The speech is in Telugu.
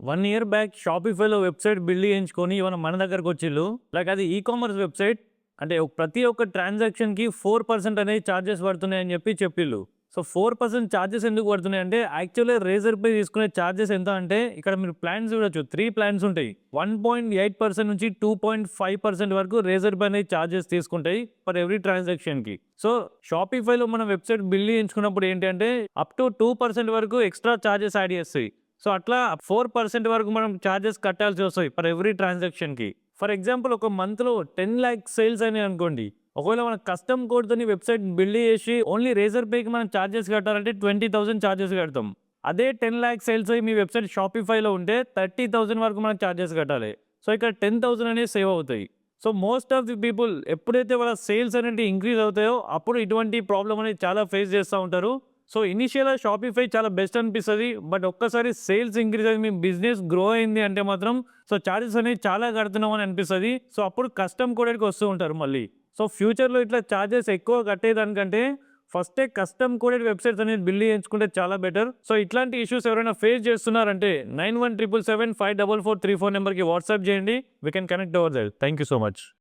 1 ఇయర్ బ్యాక్ షాపిఫైలో వెబ్‌సైట్ బిల్డ్ చేయించుకొని ఏమన్నా మన దగ్గరకొచ్చిళ్ళు. లైక్ అది కామర్స్ వెబ్‌సైట్. అంటే ప్రతి ఒక్క ట్రాన్సాక్షన్‌కి 4% అనేది చార్జెస్ పడుతున్నాయని చెప్పిల్లు. సో, 4% చార్జెస్ ఎందుకు పడుతున్నాయంటే యాక్చువల్‌గా రేజర్ పే తీసుకునే చార్జెస్ ఎంత అంటే ఇక్కడ మీరు ప్లాన్స్ చూడొచ్చు. 3 ప్లాన్స్ ఉంటాయి. 1.8% నుంచి 2.5% వరకు రేజర్ పే అనేది చార్జెస్ తీసుకుంటాయి ఫర్ ఎవ్రీ ట్రాన్సాక్షన్‌కి. సో, షాపిఫైలో మనం వెబ్‌సైట్ బిల్డ్ చేయించుకున్నప్పుడు ఏంటి అంటే అప్ టు 2% వరకు ఎక్స్‌ట్రా చార్జెస్ యాడ్ చేస్తాయి. సో, అట్లా 4% వరకు మనం చార్జెస్ కట్టాల్సి వస్తాయి ఫర్ ఎవ్రీ ట్రాన్సాక్షన్‌కి. ఫర్ ఎగ్జాంపుల్ ఒక మంత్‌లో 10,00,000 సేల్స్ అయినాయి అనుకోండి. ఒకవేళ మనం కస్టమ్ కోడ్‌తోని వెబ్‌సైట్ బిల్డ్ చేసి ఓన్లీ రేజర్ పేకి మనం చార్జెస్ కట్టాలంటే 20,000 చార్జెస్ కడతాం. అదే 10,00,000 సేల్స్ అయ్యి మీ వెబ్‌సైట్ షాపిఫైలో ఉంటే 30,000 వరకు మనం చార్జెస్ కట్టాలి. సో, ఇక్కడ 10,000 అనేవి సేవ్ అవుతాయి. So, most of the people ఎప్పుడైతే వాళ్ళ సేల్స్ అనేటివి ఇంక్రీజ్ అవుతాయో అప్పుడు ఇటువంటి ప్రాబ్లమ్ అనేది చాలా ఫేస్ చేస్తా ఉంటారు. సో, ఇనీషియల్‌గా షాపిఫై చాలా బెస్ట్ అనిపిస్తది. బట్ ఒక్కసారి సేల్స్ ఇంక్రీజ్ అయ్యి మీ బిజినెస్ గ్రో అయింది అంటే మాత్రం సో, చార్జెస్ అనేవి చాలా కడుతున్నాం అని అనిపిస్తది. సో, అప్పుడు కస్టమ్ కోడెడ్‌కి వస్తూ ఉంటారు మళ్ళీ. సో, ఫ్యూచర్‌లో ఇట్లా చార్జెస్ ఎక్కువ కట్టేదానికంటే ఫస్టే కస్టమ్ కోడెడ్ వెబ్‌సైట్స్ అనేది బిల్డ్ చేయించుకుంటే చాలా బెటర్. సో, ఇట్లాంటి ఇష్యూస్ ఎవరైనా ఫేస్ చేస్తున్నారంటే 9177754434 నెంబర్‌కి వాట్సాప్ చేయండి. We can connect over there. Thank you so much.